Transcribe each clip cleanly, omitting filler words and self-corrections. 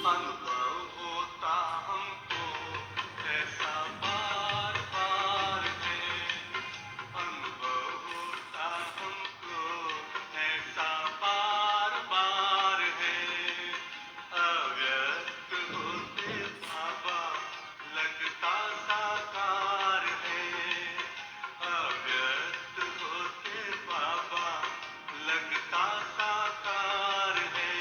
अनुभव होता हमको ऐसा बार बार है, अनुभव होता हमको ऐसा बार बार है। अव्यक्त होते बाबा लगता साकार है, अव्यक्त होते बाबा लगता साकार है।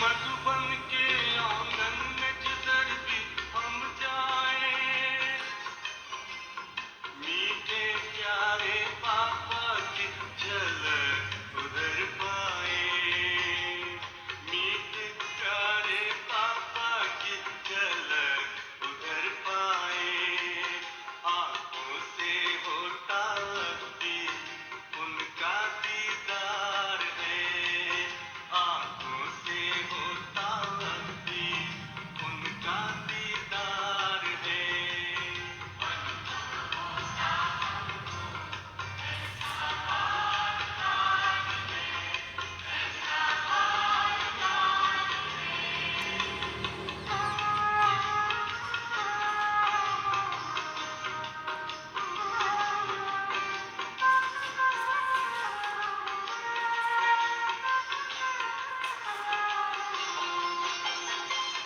मधुबन के आंगन में जिधर भी हम जाएं, मीठे प्यारे पापा की झलक उधर पाए, मीठे प्यारे पापा की झलक उधर पाए। आंखों से होता अभी उनका दीदार है, आंखों से होता अभी उनका दीदार है।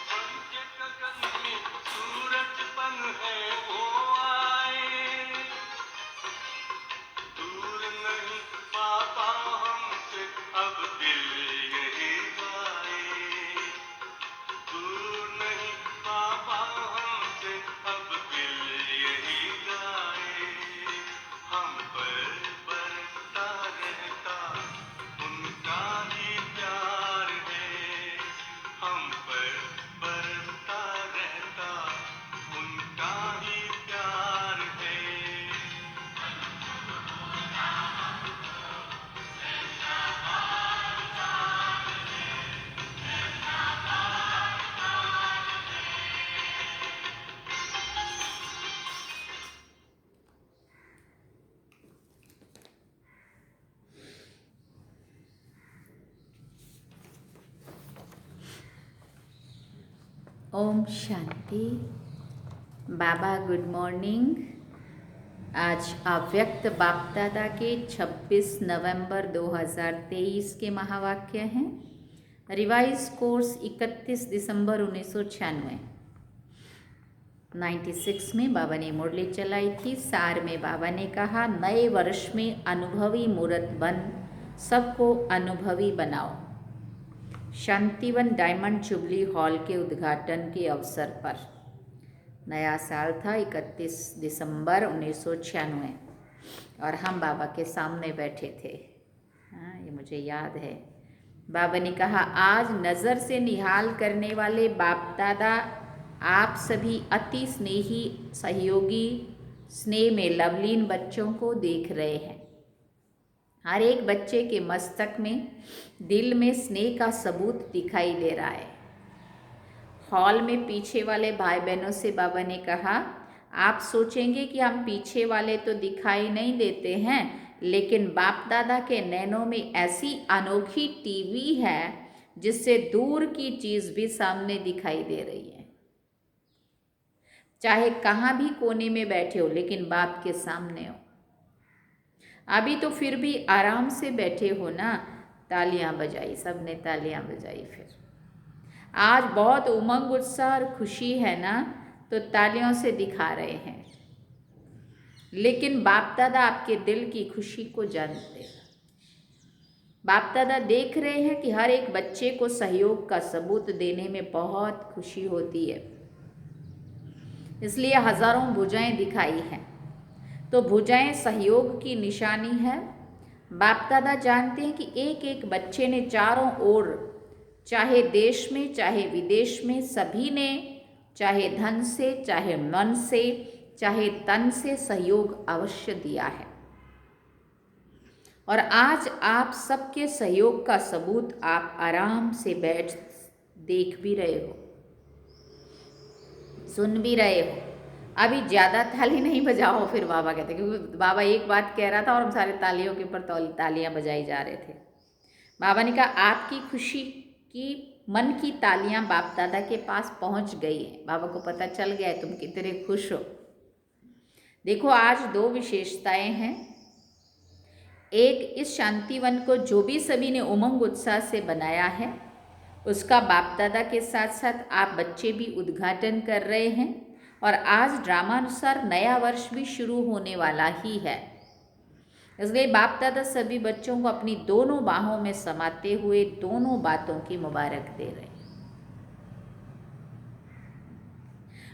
बन के गगन में सूरज बन है वो आए, दूर नहीं पापा हमसे अब दिल यही गाए, दूर नहीं पापा हमसे अब दिल यही गाए। हम पर बरसता रहता उनका ही प्यार है, हम पर बरसता रहता उनका ही प्यार है। ओम शांति। बाबा गुड मॉर्निंग। आज अव्यक्त बाप दादा के 26 नवंबर 2023 के महावाक्य हैं। रिवाइज कोर्स 31 दिसंबर 1996 96 में बाबा ने मुरली चलाई थी। सार में बाबा ने कहा, नए वर्ष में अनुभवी मूर्त बन सबको अनुभवी बनाओ। शांतिवन डायमंड जुबली हॉल के उद्घाटन के अवसर पर नया साल था 31 दिसंबर 1996 और हम बाबा के सामने बैठे थे। हाँ, ये मुझे याद है। बाबा ने कहा, आज नज़र से निहाल करने वाले बाप दादा आप सभी अति स्नेही सहयोगी स्नेह में लवलीन बच्चों को देख रहे हैं। हर एक बच्चे के मस्तक में दिल में स्नेह का सबूत दिखाई दे रहा है। हॉल में पीछे वाले भाई बहनों से बाबा ने कहा, आप सोचेंगे कि हम पीछे वाले तो दिखाई नहीं देते हैं, लेकिन बाप दादा के नैनों में ऐसी अनोखी टीवी है जिससे दूर की चीज़ भी सामने दिखाई दे रही है। चाहे कहाँ भी कोने में बैठे हो, लेकिन बाप के सामने हो। अभी तो फिर भी आराम से बैठे हो ना। तालियां बजाई, सबने तालियां बजाई। फिर आज बहुत उमंग उत्साह और खुशी है ना, तो तालियों से दिखा रहे हैं। लेकिन बाप दादा आपके दिल की खुशी को जानते हैं। बाप दादा देख रहे हैं कि हर एक बच्चे को सहयोग का सबूत देने में बहुत खुशी होती है, इसलिए हजारों भुजाएं दिखाई हैं। तो भुजाएं सहयोग की निशानी है। बाप दादा जानते हैं कि एक एक बच्चे ने चारों ओर, चाहे देश में चाहे विदेश में, सभी ने चाहे धन से चाहे मन से चाहे तन से सहयोग अवश्य दिया है। और आज आप सबके सहयोग का सबूत आप आराम से बैठ देख भी रहे हो, सुन भी रहे हो। अभी ज़्यादा ताली नहीं बजाओ, फिर बाबा कहते, क्योंकि बाबा एक बात कह रहा था और हम सारे तालियों के ऊपर तालियां बजाई जा रहे थे। बाबा ने कहा आपकी खुशी की मन की तालियां बाप दादा के पास पहुंच गई है। बाबा को पता चल गया है तुम कितने खुश हो। देखो आज दो विशेषताएं हैं। एक, इस शांतिवन को जो भी सभी ने उमंग उत्साह से बनाया है उसका बाप दादा के साथ साथ आप बच्चे भी उद्घाटन कर रहे हैं। और आज ड्रामानुसार नया वर्ष भी शुरू होने वाला ही है, इसलिए बाप दादा सभी बच्चों को अपनी दोनों बाहों में समाते हुए दोनों बातों की मुबारक दे रहे हैं।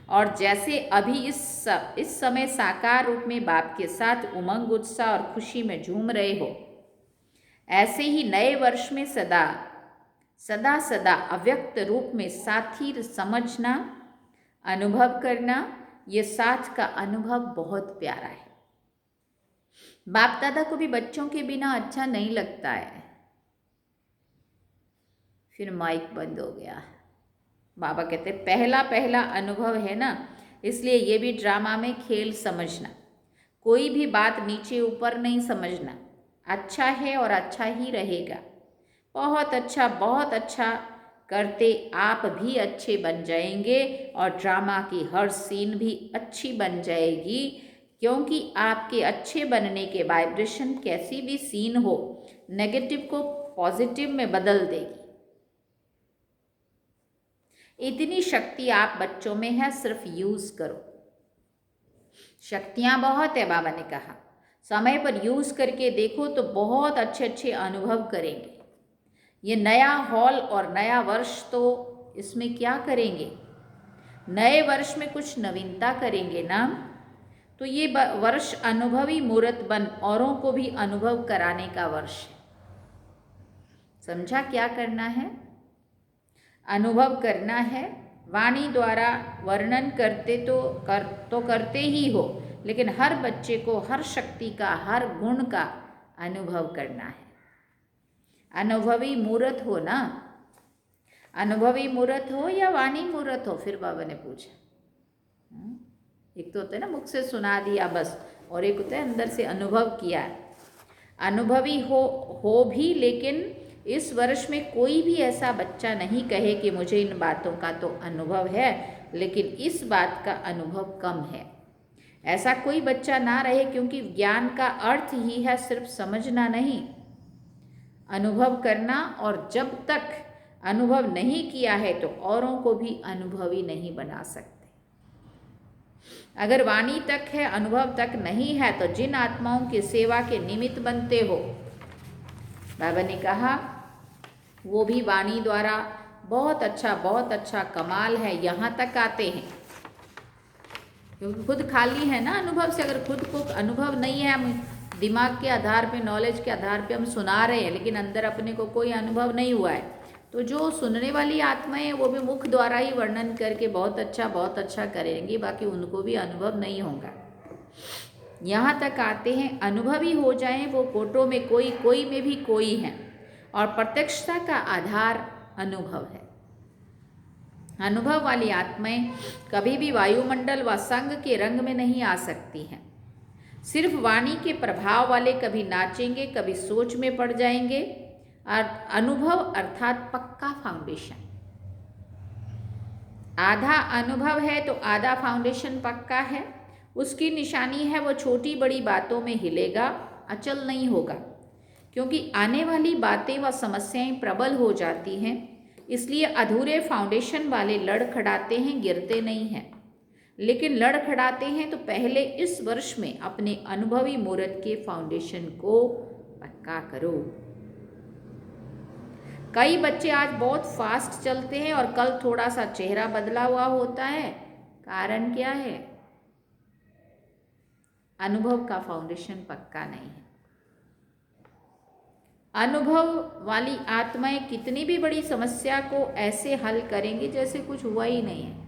और जैसे अभी इस समय साकार रूप में बाप के साथ उमंग उत्साह और खुशी में झूम रहे हो, ऐसे ही नए वर्ष में सदा सदा सदा अव्यक्त रूप में साथी समझना, अनुभव करना, ये साथ का अनुभव बहुत प्यारा है। बाप दादा को भी बच्चों के बिना अच्छा नहीं लगता है। फिर माइक बंद हो गया। बाबा कहते पहला पहला अनुभव है ना, इसलिए ये भी ड्रामा में खेल समझना। कोई भी बात नीचे ऊपर नहीं समझना। अच्छा है और अच्छा ही रहेगा। बहुत अच्छा करते आप भी अच्छे बन जाएंगे और ड्रामा की हर सीन भी अच्छी बन जाएगी, क्योंकि आपके अच्छे बनने के वाइब्रेशन कैसी भी सीन हो नेगेटिव को पॉजिटिव में बदल देगी। इतनी शक्ति आप बच्चों में है, सिर्फ यूज करो। शक्तियां बहुत है, बाबा ने कहा समय पर यूज करके देखो तो बहुत अच्छे अनुभव करेंगे। ये नया हॉल और नया वर्ष तो इसमें क्या करेंगे, नए वर्ष में कुछ नवीनता करेंगे ना। तो ये वर्ष अनुभवी मूर्त बन औरों को भी अनुभव कराने का वर्ष है। समझा क्या करना है? अनुभव करना है। वाणी द्वारा वर्णन करते तो करते ही हो, लेकिन हर बच्चे को हर शक्ति का, हर गुण का अनुभव करना है। अनुभवी मूर्त हो ना, अनुभवी मूर्त हो या वाणी मूर्त हो? फिर बाबा ने पूछा। एक तो होता है ना मुख से सुना दिया बस, और एक होता है अंदर से अनुभव किया। अनुभवी हो भी, लेकिन इस वर्ष में कोई भी ऐसा बच्चा नहीं कहे कि मुझे इन बातों का तो अनुभव है लेकिन इस बात का अनुभव कम है। ऐसा कोई बच्चा ना रहे, क्योंकि ज्ञान का अर्थ ही है सिर्फ समझना नहीं, अनुभव करना। और जब तक अनुभव नहीं किया है तो औरों को भी अनुभवी नहीं बना सकते। अगर वाणी तक है, अनुभव तक नहीं है, तो जिन आत्माओं की सेवा के निमित्त बनते हो, बाबा ने कहा वो भी वाणी द्वारा बहुत अच्छा कमाल है, यहाँ तक आते हैं। क्योंकि खुद खाली है ना अनुभव से। अगर खुद को अनुभव नहीं है, हम दिमाग के आधार पे, नॉलेज के आधार पे हम सुना रहे हैं, लेकिन अंदर अपने को कोई अनुभव नहीं हुआ है, तो जो सुनने वाली आत्माएं हैं वो भी मुख द्वारा ही वर्णन करके बहुत अच्छा करेंगी, बाकी उनको भी अनुभव नहीं होगा। यहाँ तक आते हैं, अनुभवी हो जाएं वो कोटों में कोई में भी कोई है, और प्रत्यक्षता का आधार अनुभव है। अनुभव वाली आत्माएं कभी भी वायुमंडल व संग के रंग में नहीं आ सकती हैं। सिर्फ वाणी के प्रभाव वाले कभी नाचेंगे, कभी सोच में पड़ जाएंगे। अनुभव अर्थात पक्का फाउंडेशन। आधा अनुभव है तो आधा फाउंडेशन पक्का है। उसकी निशानी है वो छोटी बड़ी बातों में हिलेगा, अचल नहीं होगा, क्योंकि आने वाली बातें व समस्याएं प्रबल हो जाती हैं। इसलिए अधूरे फाउंडेशन वाले लड़खड़ाते हैं, गिरते नहीं हैं। लेकिन लड़खड़ाते हैं तो पहले इस वर्ष में अपने अनुभवी मूर्त के फाउंडेशन को पक्का करो। कई बच्चे आज बहुत फास्ट चलते हैं और कल थोड़ा सा चेहरा बदला हुआ होता है। कारण क्या है? अनुभव का फाउंडेशन पक्का नहीं है। अनुभव वाली आत्माएं कितनी भी बड़ी समस्या को ऐसे हल करेंगी जैसे कुछ हुआ ही नहीं है।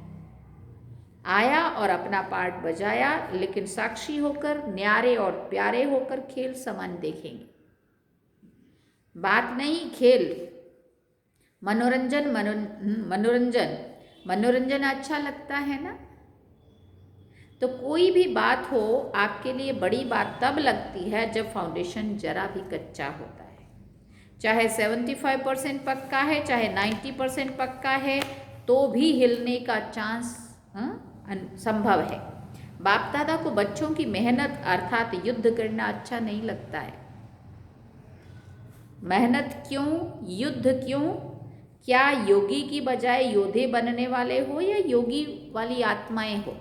आया और अपना पार्ट बजाया, लेकिन साक्षी होकर, न्यारे और प्यारे होकर खेल समान देखेंगे। बात नहीं खेल, मनोरंजन मनोरंजन मनोरंजन अच्छा लगता है ना। तो कोई भी बात हो आपके लिए बड़ी बात तब लगती है जब फाउंडेशन जरा भी कच्चा होता है। चाहे 75% पक्का है, चाहे 90% पक्का है, तो भी हिलने का चांस संभव है। बाप दादा को बच्चों की मेहनत अर्थात युद्ध करना अच्छा नहीं लगता है। मेहनत क्यों, युद्ध क्यों? क्या योगी की बजाय योद्धे बनने वाले हो या योगी वाली आत्माएं हो?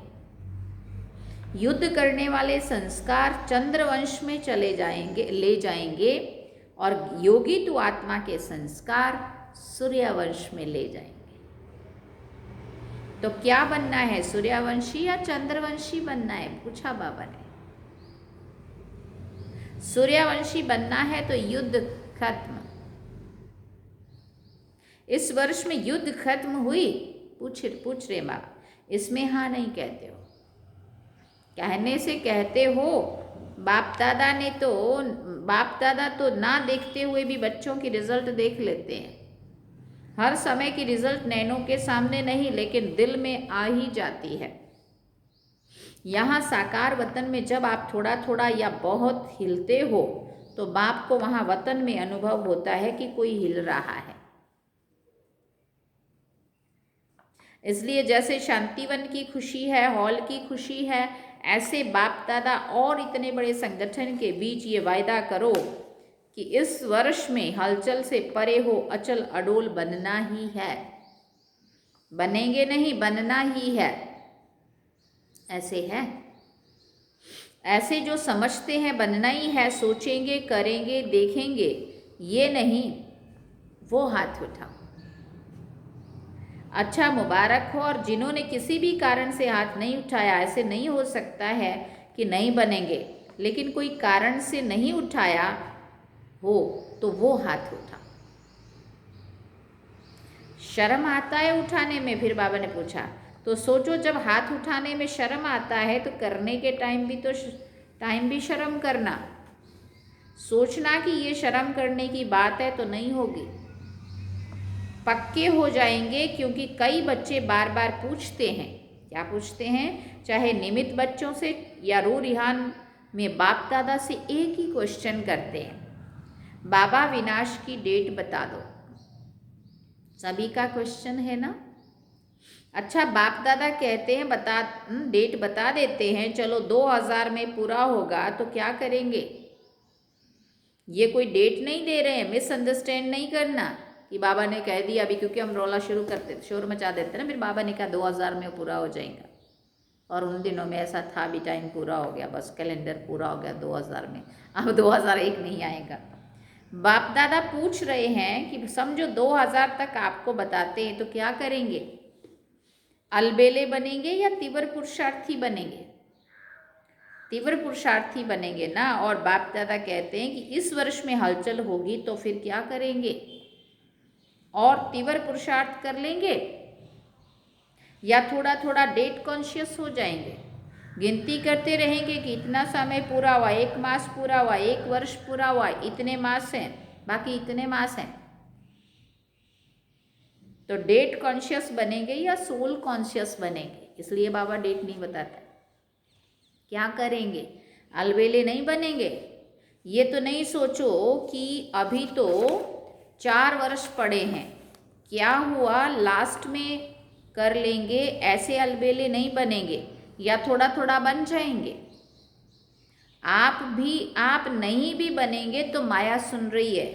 युद्ध करने वाले संस्कार चंद्रवंश में चले जाएंगे, ले जाएंगे, और योगी तो आत्मा के संस्कार सूर्यवंश में ले जाएंगे। तो क्या बनना है, सूर्यवंशी या चंद्रवंशी बनना है? पूछा बाबा ने। सूर्यवंशी बनना है तो युद्ध खत्म। इस वर्ष में युद्ध खत्म हुई? पूछ रहे बाबा। इसमें हाँ नहीं कहते हो, कहने से कहते हो। बाप दादा तो ना देखते हुए भी बच्चों की रिजल्ट देख लेते हैं। हर समय की रिजल्ट नैनों के सामने नहीं, लेकिन दिल में आ ही जाती है। यहाँ साकार वतन में जब आप थोड़ा थोड़ा या बहुत हिलते हो तो बाप को वहाँ वतन में अनुभव होता है कि कोई हिल रहा है। इसलिए जैसे शांतिवन की खुशी है, हॉल की खुशी है, ऐसे बाप दादा और इतने बड़े संगठन के बीच ये वायदा करो कि इस वर्ष में हलचल से परे हो, अचल अडोल बनना ही है। बनेंगे नहीं, बनना ही है। ऐसे है, ऐसे जो समझते हैं बनना ही है, सोचेंगे, करेंगे, देखेंगे, ये नहीं, वो हाथ उठाओ। अच्छा, मुबारक हो। और जिन्होंने किसी भी कारण से हाथ नहीं उठाया, ऐसे नहीं हो सकता है कि नहीं बनेंगे, लेकिन कोई कारण से नहीं उठाया हो तो वो हाथ उठाओ। शर्म आता है उठाने में? फिर बाबा ने पूछा। तो सोचो, जब हाथ उठाने में शर्म आता है तो करने के टाइम भी शर्म करना। सोचना कि ये शर्म करने की बात है तो नहीं होगी। पक्के हो जाएंगे, क्योंकि कई बच्चे बार बार पूछते हैं। क्या पूछते हैं? चाहे निमित्त बच्चों से या रू रिहान में बाप दादा से एक ही क्वेश्चन करते हैं, बाबा विनाश की डेट बता दो। सभी का क्वेश्चन है ना। अच्छा, बाप दादा कहते हैं डेट बता देते हैं, चलो 2000 में पूरा होगा, तो क्या करेंगे? ये कोई डेट नहीं दे रहे हैं, मिसअंडरस्टैंड नहीं करना कि बाबा ने कह दिया अभी, क्योंकि हम रोला शुरू करते शोर मचा देते ना, फिर बाबा ने कहा 2000 में पूरा हो जाएगा, और उन दिनों में ऐसा था भी, टाइम पूरा हो गया, बस कैलेंडर पूरा हो गया 2000 में, अब 2001 नहीं आएगा। बाप दादा पूछ रहे हैं कि समझो 2000 तक आपको बताते हैं, तो क्या करेंगे? अलबेले बनेंगे या तीव्र पुरुषार्थी बनेंगे? तीव्र पुरुषार्थी बनेंगे ना। और बाप दादा कहते हैं कि इस वर्ष में हलचल होगी तो फिर क्या करेंगे? और तीव्र पुरुषार्थ कर लेंगे या थोड़ा थोड़ा डेट कॉन्शियस हो जाएंगे? गिनती करते रहेंगे कि इतना समय पूरा हुआ, 1 मास पूरा हुआ, 1 वर्ष पूरा हुआ, इतने मास हैं, बाकी इतने मास हैं। तो डेट कॉन्शियस बनेंगे या सोल कॉन्शियस बनेंगे? इसलिए बाबा डेट नहीं बताता। क्या करेंगे? अलबेले नहीं बनेंगे। ये तो नहीं सोचो कि अभी तो 4 वर्ष पड़े हैं, क्या हुआ लास्ट में कर लेंगे, ऐसे अलबेले नहीं बनेंगे, या थोड़ा थोड़ा बन जाएंगे। आप नहीं भी बनेंगे तो माया सुन रही है,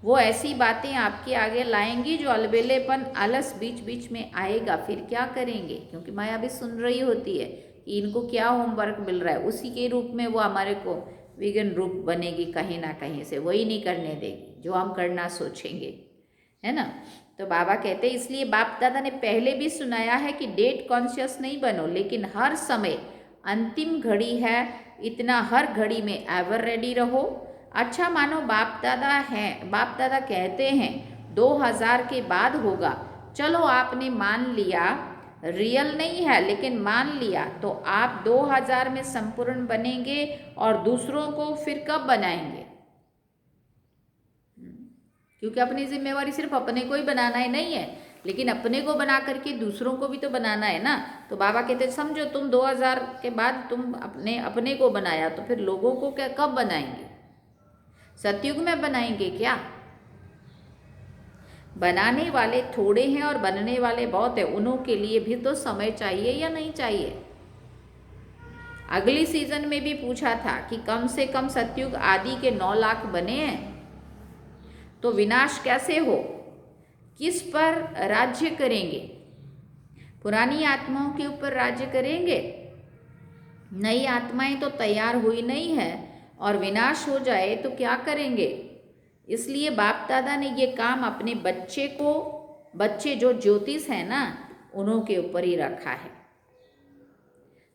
वो ऐसी बातें आपके आगे लाएंगी जो अलबेलेपन, आलस बीच बीच में आएगा। फिर क्या करेंगे? क्योंकि माया भी सुन रही होती है कि इनको क्या होमवर्क मिल रहा है, उसी के रूप में वो हमारे को विघन रूप बनेगी कहीं ना कहीं से, वही नहीं करने देगी जो हम करना सोचेंगे, है ना। तो बाबा कहते हैं, इसलिए बाप दादा ने पहले भी सुनाया है कि डेट कॉन्शियस नहीं बनो, लेकिन हर समय अंतिम घड़ी है, इतना हर घड़ी में एवर रेडी रहो। अच्छा, मानो बाप दादा कहते हैं 2000 के बाद होगा, चलो आपने मान लिया रियल नहीं है लेकिन मान लिया, तो आप 2000 में संपूर्ण बनेंगे और दूसरों को फिर कब बनाएंगे? क्योंकि अपनी जिम्मेवारी सिर्फ अपने को ही बनाना ही नहीं है, लेकिन अपने को बना करके दूसरों को भी तो बनाना है ना। तो बाबा कहते समझो तुम 2000 के बाद तुम अपने को बनाया, तो फिर लोगों को क्या कब बनाएंगे? सतयुग में बनाएंगे क्या? बनाने वाले थोड़े हैं और बनने वाले बहुत है, उन्हों के लिए भी तो समय चाहिए या नहीं चाहिए? अगली सीजन में भी पूछा था कि कम से कम सतयुग आदि के 9 लाख बने हैं, तो विनाश कैसे हो? किस पर राज्य करेंगे? पुरानी आत्माओं के ऊपर राज्य करेंगे? नई आत्माएं तो तैयार हुई नहीं है, और विनाश हो जाए तो क्या करेंगे? इसलिए बाप दादा ने ये काम अपने बच्चे जो ज्योतिष है ना, उन्हों के ऊपर ही रखा है।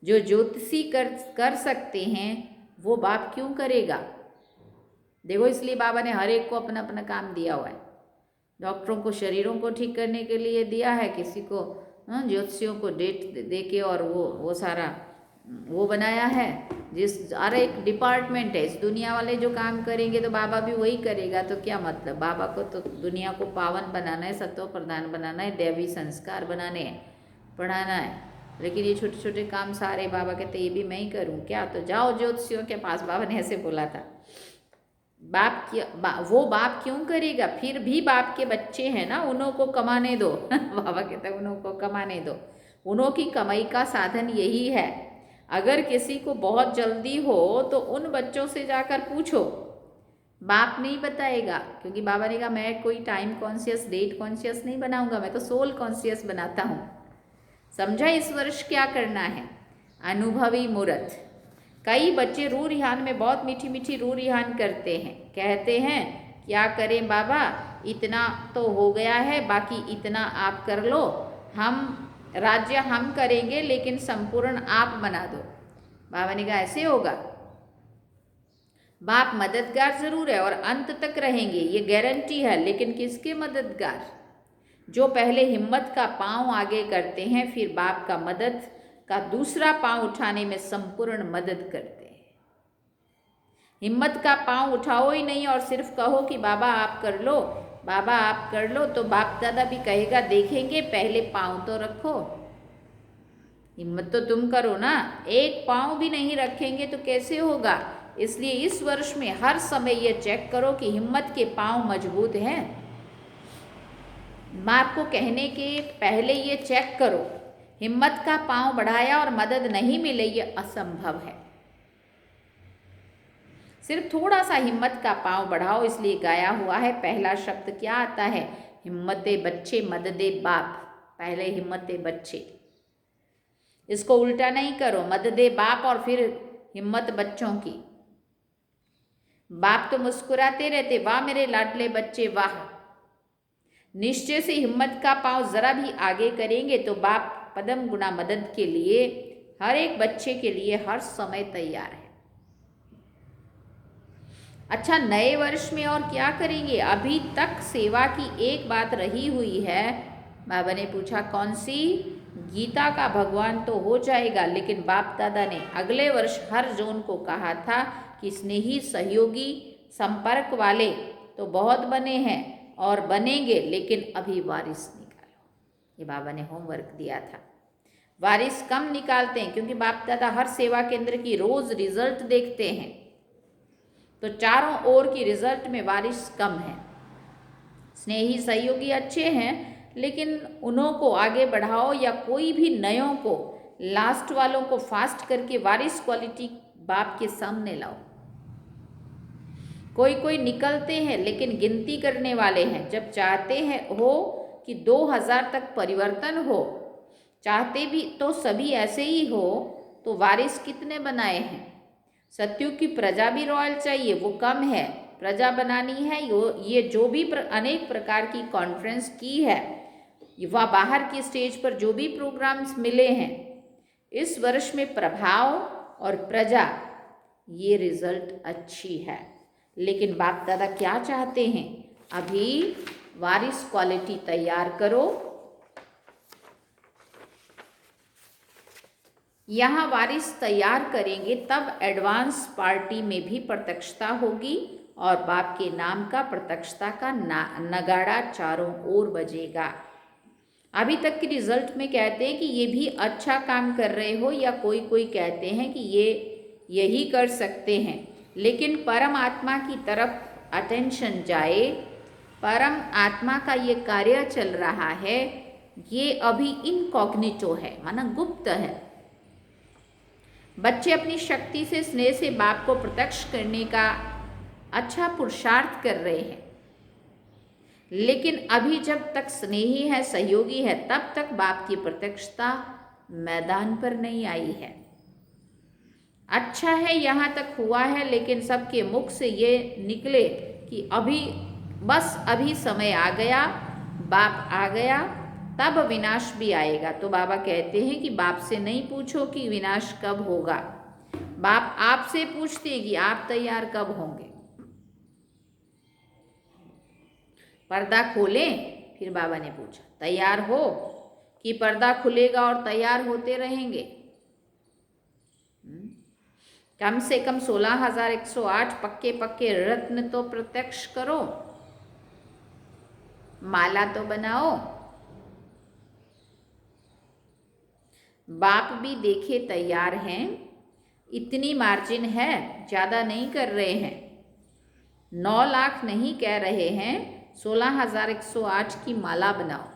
जो ज्योतिषी कर सकते हैं वो बाप क्यों करेगा? देखो, इसलिए बाबा ने हर एक को अपना अपना काम दिया हुआ है। डॉक्टरों को शरीरों को ठीक करने के लिए दिया है, किसी को ज्योतिषियों को डेट दे के और वो सारा वो बनाया है। हर एक डिपार्टमेंट है। इस दुनिया वाले जो काम करेंगे तो बाबा भी वही करेगा, तो क्या मतलब? बाबा को तो दुनिया को पावन बनाना है, सत्व प्रधान बनाना है, दैवी संस्कार बनाने हैं, पढ़ाना है। लेकिन ये छोटे छोटे काम सारे बाबा कहते ये भी मैं ही करूँ क्या? तो जाओ ज्योतिषियों के पास, बाबा ने ऐसे बोला था। वो बाप क्यों करेगा? फिर भी बाप के बच्चे हैं ना, उन्हों को कमाने दो। बाबा कहते हैं उन्हों को कमाने दो, उन्हों की कमाई का साधन यही है। अगर किसी को बहुत जल्दी हो तो उन बच्चों से जाकर पूछो, बाप नहीं बताएगा। क्योंकि बाबा ने कहा मैं कोई टाइम कॉन्शियस, डेट कॉन्शियस नहीं बनाऊंगा, मैं तो सोल कॉन्शियस बनाता हूँ। समझा? इस वर्ष क्या करना है? अनुभवी मूर्त। कई बच्चे रू रिहान में बहुत मीठी मीठी रू रिहान करते हैं, कहते हैं क्या करें बाबा, इतना तो हो गया है, बाकी इतना आप कर लो, हम राज्य हम करेंगे लेकिन संपूर्ण आप बना दो। बाबा ने कहा ऐसे होगा? बाप मददगार जरूर है और अंत तक रहेंगे, ये गारंटी है, लेकिन किसके मददगार? जो पहले हिम्मत का पांव आगे करते हैं, फिर बाप का मदद का दूसरा पांव उठाने में संपूर्ण मदद करते हैं। हिम्मत का पांव उठाओ ही नहीं और सिर्फ कहो कि बाबा आप कर लो, बाबा आप कर लो, तो बाप दादा भी कहेगा देखेंगे, पहले पांव तो रखो, हिम्मत तो तुम करो ना। एक पांव भी नहीं रखेंगे तो कैसे होगा? इसलिए इस वर्ष में हर समय ये चेक करो कि हिम्मत के पांव मजबूत हैं। मैं आपको कहने के पहले ये चेक करो, हिम्मत का पांव बढ़ाया और मदद नहीं मिले, ये असंभव है। सिर्फ थोड़ा सा हिम्मत का पांव बढ़ाओ, इसलिए गाया हुआ है। पहला शब्द क्या आता है? हिम्मते बच्चे मददे बाप। पहले हिम्मते बच्चे, इसको उल्टा नहीं करो, मददे बाप और फिर हिम्मत बच्चों की। बाप तो मुस्कुराते रहते, वाह मेरे लाडले बच्चे वाह। निश्चय से हिम्मत का पांव जरा भी आगे करेंगे तो बाप पदम गुना मदद के लिए हर एक बच्चे के लिए हर समय तैयार है। अच्छा, नए वर्ष में और क्या करेंगे? अभी तक सेवा की एक बात रही हुई है। बाबा ने पूछा कौन सी? गीता का भगवान तो हो जाएगा, लेकिन बाप दादा ने अगले वर्ष हर जोन को कहा था कि स्नेही, सहयोगी, संपर्क वाले तो बहुत बने हैं और बनेंगे, लेकिन अभी वारिस निकालो। ये बाबा ने होमवर्क दिया था। वारिस कम निकालते हैं क्योंकि बाप दादा हर सेवा केंद्र की रोज रिजल्ट देखते हैं, तो चारों ओर की रिजल्ट में वारिस कम है। स्नेही सहयोगी अच्छे हैं, लेकिन उन्हों को आगे बढ़ाओ या कोई भी नयों को, लास्ट वालों को फास्ट करके वारिस क्वालिटी बाप के सामने लाओ। कोई कोई निकलते हैं लेकिन गिनती करने वाले हैं। जब चाहते हैं हो कि 2000 तक परिवर्तन हो, चाहते भी तो सभी ऐसे ही हो, तो वारिस कितने बनाए हैं? सत्युग की प्रजा भी रॉयल चाहिए, वो कम है, प्रजा बनानी है। ये जो भी अनेक प्रकार की कॉन्फ्रेंस की है, वह बाहर की स्टेज पर जो भी प्रोग्राम्स मिले हैं, इस वर्ष में प्रभाव और प्रजा, ये रिजल्ट अच्छी है। लेकिन बाप दादा क्या चाहते हैं? अभी वारिस क्वालिटी तैयार करो, यहाँ वारिस तैयार करेंगे तब एडवांस पार्टी में भी प्रत्यक्षता होगी और बाप के नाम का प्रत्यक्षता का नगाड़ा चारों ओर बजेगा। अभी तक के रिजल्ट में कहते हैं कि ये भी अच्छा काम कर रहे हो, या कोई कोई कहते हैं कि ये यही कर सकते हैं, लेकिन परम आत्मा की तरफ अटेंशन जाए, परम आत्मा का ये कार्य चल रहा है, ये अभी इनकॉग्निटो है, माना गुप्त है। बच्चे अपनी शक्ति से स्नेह से बाप को प्रत्यक्ष करने का अच्छा पुरुषार्थ कर रहे हैं, लेकिन अभी जब तक स्नेही है, सहयोगी है, तब तक बाप की प्रत्यक्षता मैदान पर नहीं आई है। अच्छा है यहाँ तक हुआ है, लेकिन सबके मुख से ये निकले कि अभी बस अभी समय आ गया, बाप आ गया, तब विनाश भी आएगा। तो बाबा कहते हैं कि बाप से नहीं पूछो कि विनाश कब होगा, बाप आपसे पूछते हैं कि आप तैयार कब होंगे। पर्दा खोलें, फिर बाबा ने पूछा तैयार हो कि पर्दा खुलेगा और तैयार होते रहेंगे। कम से कम 16,108 पक्के पक्के रत्न तो प्रत्यक्ष करो, माला तो बनाओ। बाप भी देखे तैयार हैं, इतनी मार्जिन है, ज़्यादा नहीं कर रहे हैं, 9 लाख नहीं कह रहे हैं, 16,108 की माला बनाओ।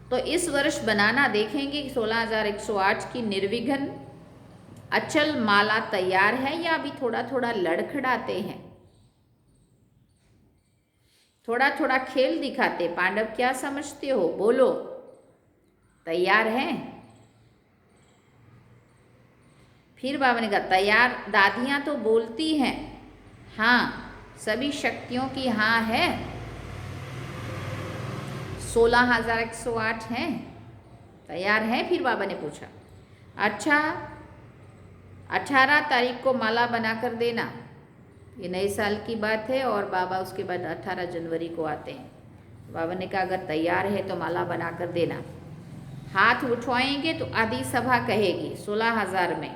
तो इस वर्ष बनाना देखेंगे कि 16,108 की निर्विघ्न अचल माला तैयार है या अभी थोड़ा थोड़ा लड़खड़ाते हैं, थोड़ा थोड़ा खेल दिखाते। पांडव क्या समझते हो, बोलो, तैयार हैं? फिर बाबा ने कहा तैयार। दादियाँ तो बोलती हैं हाँ, सभी शक्तियों की हाँ है, 16,108 हैं, तैयार हैं? फिर बाबा ने पूछा अच्छा 18 तारीख को माला बना कर देना। ये नए साल की बात है और बाबा उसके बाद 18 जनवरी को आते हैं। बाबा ने कहा अगर तैयार है तो माला बना कर देना। हाथ उठवाएंगे तो आधी सभा कहेगी 16,000 में।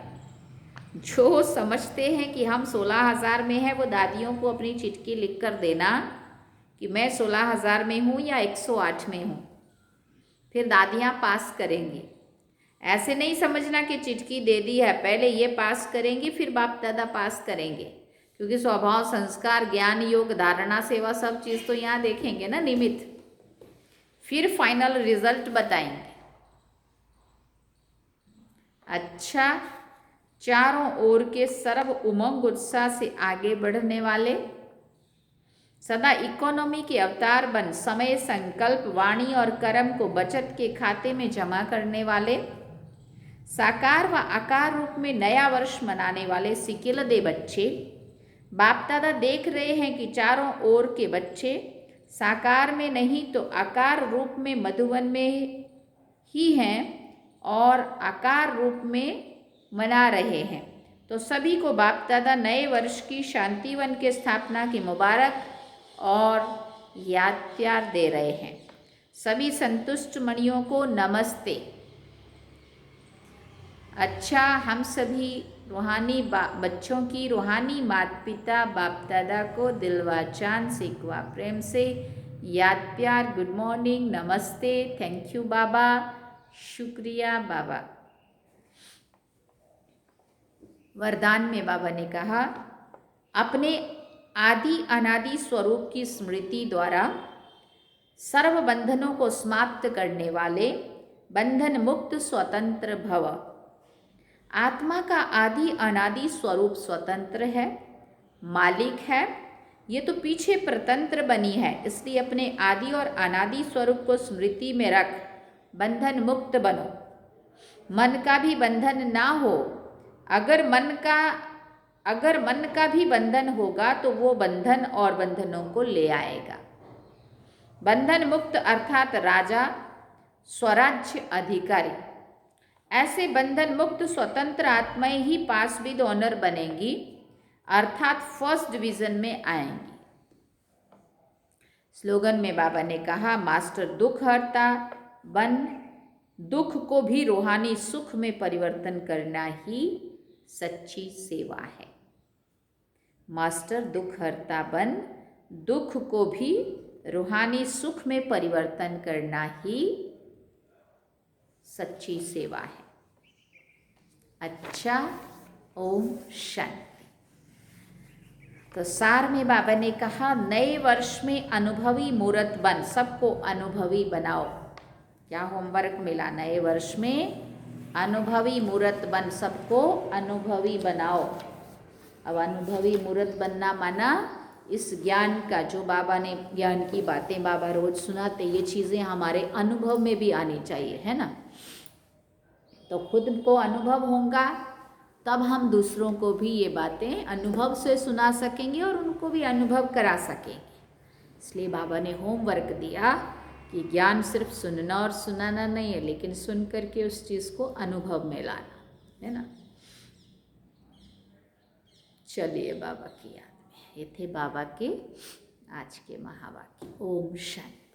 जो समझते हैं कि हम 16,000 में है, वो दादियों को अपनी चिट्ठी लिख कर देना कि मैं 16,000 में हूँ या 108 में हूँ, फिर दादियाँ पास करेंगी। ऐसे नहीं समझना कि चिट्ठी दे दी है, पहले ये पास करेंगी फिर बाप दादा पास करेंगे, क्योंकि स्वभाव, संस्कार, ज्ञान, योग, धारणा, सेवा सब चीज़ तो यहाँ देखेंगे ना, निमित्त, फिर फाइनल रिजल्ट बताएंगे। अच्छा, चारों ओर के सर्व उमंग उत्साह से आगे बढ़ने वाले, सदा इकोनॉमी के अवतार बन समय, संकल्प, वाणी और कर्म को बचत के खाते में जमा करने वाले, साकार व आकार रूप में नया वर्ष मनाने वाले सिकिलदे बच्चे, बाप दादा देख रहे हैं कि चारों ओर के बच्चे साकार में नहीं तो आकार रूप में मधुवन में ही हैं और आकार रूप में मना रहे हैं। तो सभी को बाप दादा नए वर्ष की शांतिवन के स्थापना की मुबारक और याद प्यार दे रहे हैं। सभी संतुष्ट मणियों को नमस्ते। अच्छा, हम सभी रूहानी बच्चों की रूहानी माता पिता बाप दादा को दिलवा चांद सिकवा प्रेम से याद प्यार, गुड मॉर्निंग, नमस्ते, थैंक यू बाबा, शुक्रिया बाबा। वरदान में बाबा ने कहा अपने आदि अनादि स्वरूप की स्मृति द्वारा सर्व बंधनों को समाप्त करने वाले बंधन मुक्त स्वतंत्र भव। आत्मा का आदि अनादि स्वरूप स्वतंत्र है, मालिक है। ये तो पीछे प्रतंत्र बनी है, इसलिए अपने आदि और अनादि स्वरूप को स्मृति में रख बंधन मुक्त बनो। मन का भी बंधन ना हो। अगर मन का भी बंधन होगा तो वो बंधन और बंधनों को ले आएगा। बंधन मुक्त अर्थात राजा, स्वराज्य अधिकारी। ऐसे बंधन मुक्त स्वतंत्र आत्माएं ही पास विद ऑनर बनेंगी, अर्थात फर्स्ट डिवीजन में आएंगी। स्लोगन में बाबा ने कहा मास्टर दुख हरता बन दुख को भी रूहानी सुख में परिवर्तन करना ही सच्ची सेवा है। मास्टर दुख हरता बन, दुख को भी रूहानी सुख में परिवर्तन करना ही सच्ची सेवा है। अच्छा, ओम शांति। तो सार में बाबा ने कहा, नए वर्ष में अनुभवी मूर्त बन, सबको अनुभवी बनाओ। क्या होमवर्क मिला? नए वर्ष में अनुभवी मूर्त बन, सबको अनुभवी बनाओ। अब अनुभवी मूर्त बनना माना इस ज्ञान का, जो बाबा ने ज्ञान की बातें बाबा रोज सुनाते, ये चीज़ें हमारे अनुभव में भी आनी चाहिए, है ना। तो खुद को अनुभव होगा तब हम दूसरों को भी ये बातें अनुभव से सुना सकेंगे और उनको भी अनुभव करा सकेंगे। इसलिए बाबा ने होमवर्क दिया कि ज्ञान सिर्फ सुनना और सुनाना नहीं है, लेकिन सुन करके उस चीज़ को अनुभव में लाना, है ना। चलिए बाबा की याद में, ये थे बाबा के आज के महावाक्य। ओम शांति।